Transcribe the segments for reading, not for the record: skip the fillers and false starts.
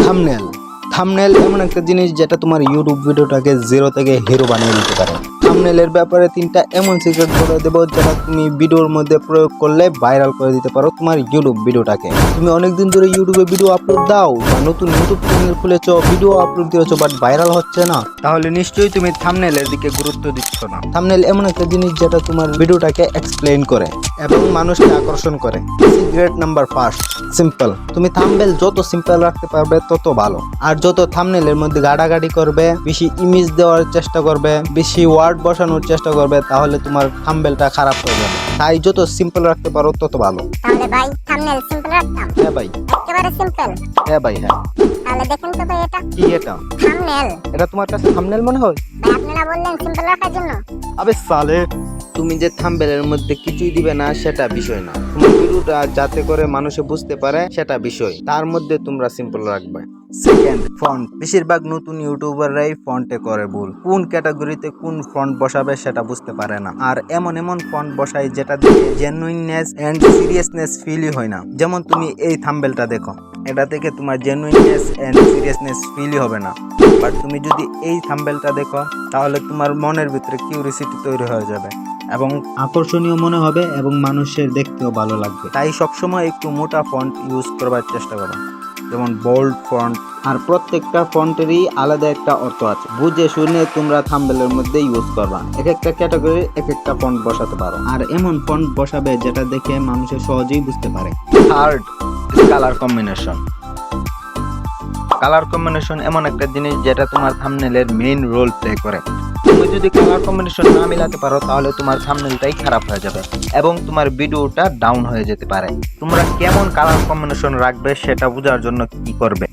Thumbnail thumbnail এমন একটা জিনিস যেটা তোমার ইউটিউব ভিডিওটাকে জিরো থেকে হিরো বানিয়ে দিতে পারে। থাম্বনেলের ব্যাপারে তিনটা এমন সিক্রেট বলে দেবো যেটা তুমি ভিডিওর মধ্যে প্রয়োগ করলে ভাইরাল করে দিতে পারো তোমার ইউটিউব ভিডিওটাকে। তুমি অনেকদিন ধরে ইউটিউবে ভিডিও আপলোড দাও বা নতুন ইউটিউব চ্যানেল খুলেছো, ভিডিও আপলোড দিয়েছো বাট ভাইরাল হচ্ছে না, তাহলে নিশ্চয়ই তুমি থাম্বনেলের দিকে গুরুত্ব দিচ্ছ না। থাম্বনেল এমন একটা জিনিস যেটা তোমার ভিডিওটাকে এক্সপ্লেইন করে এবং মানুষকে আকর্ষণ করে। Secret number 1, simple. তুমি থাম্বনেল যত সিম্পল রাখতে পারবে তত ভালো। আর যত থাম্বনেলের মধ্যে গাড়াগাড়ি করবে, বেশি ইমেজ দেওয়ার চেষ্টা করবে, বেশি ওয়ার্ড বসানোর চেষ্টা করবে, তাহলে তোমার থাম্বনেলটা খারাপ হয়ে যাবে। তাই যত সিম্পল রাখতে পারো তত ভালো। তাহলে ভাই থাম্বনেল সিম্পল রাখতাম? হ্যাঁ ভাই, একেবারে সিম্পল? হ্যাঁ ভাই, হ্যাঁ। তাহলে দেখেন তো ভাই, এটা কি? এটা থাম্বনেল? এটা তোমার কাছে থাম্বনেল মনে হয়? ভাই আপনারা বললেন সিম্পল রাখার জন্য। আবে সালে, তুমি যে থাম্বনেলের মধ্যে কিছুই দিবে না সেটা বিষয় না, তোমার ভিডিওটা যাতে করে মানুষে বুঝতে পারে সেটা বিষয়। তার মধ্যে তোমরা সিম্পল রাখবে। Second, font. বেশিরভাগ নতুন ইউটিউবাররাই ফন্টে করে ভুল। কোন ক্যাটাগরিতে কোন ফন্ট বসাবে সেটা বুঝতে পারে না, আর এমন ফন্ট বসায় যেটা দিয়ে জেনুইননেস এন্ড সিরিয়াসনেস ফিলই হয় না। যেমন তুমি এই থাম্বনেলটা দেখো, এটা থেকে তোমার জেনুইননেস এন্ড সিরিয়াসনেস ফিলই হবে না। বাট তুমি যদি এই থাম্বনেলটা দেখো তাহলে তোমার মনের ভিতরে কিউরিসিটি তৈরি হয়ে যাবে এবং আকর্ষণীয় মনে হবে এবং মানুষের দেখতেও ভালো লাগবে। তাই সবসময় একটু মোটা ফন্ট ইউজ করবার চেষ্টা করো, যেমন বোল্ড ফন্ট। আর প্রত্যেকটা ফন্টেরই আলাদা একটা অর্থ আছে, বুঝে শুনে তোমরা থাম্বনেলের মধ্যে ইউজ করবা। এক একটা ক্যাটাগরি এক একটা ফন্ট বসাতে পারো, আর এমন ফন্ট বসাবে যেটা দেখে মানুষের সহজেই বুঝতে পারে। Third, colour combination. Colour combination এমন একটা জিনিস যেটা তোমার থাম্বনেলের মেইন রোল প্লে করে। তুমি যদি কালার কম্বিনেশন না মিলাতে পারো তাহলে তোমার থাম্বনেলটাই খারাপ হয়ে যাবে এবং তোমার ভিডিওটা ডাউন হয়ে যেতে পারে। তোমরা কেমন কালার কম্বিনেশন রাখবে সেটা বোঝার জন্য কি করবে,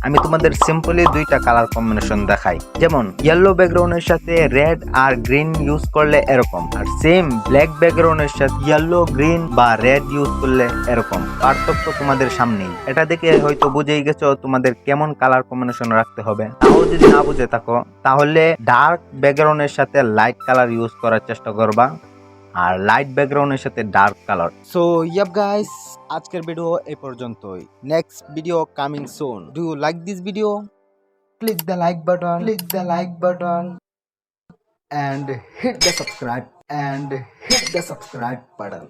আমি তোমাদের সিম্পলি দুইটা কালার কম্বিনেশন দেখাই। যেমন ইয়েলো ব্যাকগ্রাউন্ডের সাথে রেড আর গ্রিন ইউজ করলে এরকম, আর সেম ব্ল্যাক ব্যাকগ্রাউন্ডের সাথে ইয়েলো, গ্রিন বা রেড ইউজ করলে এরকম। পার্থক্য তোমাদের সামনেই। এটা দেখে হয়তো বুঝেই গেছো তোমাদের কেমন কালার কম্বিনেশন রাখতে হবে। তাও যদি না বুঝে থাকো তাহলে ডার্ক ব্যাকগ্রাউন্ডের সাথে লাইট কালার ইউজ করার চেষ্টা করবা, আর লাইট ব্যাকগ্রাউন্ডের সাথে dark colour. So yup guys, আজকের ভিডিও এই পর্যন্তই। Next video coming soon. Do you like this video? Click the like button and hit the subscribe button.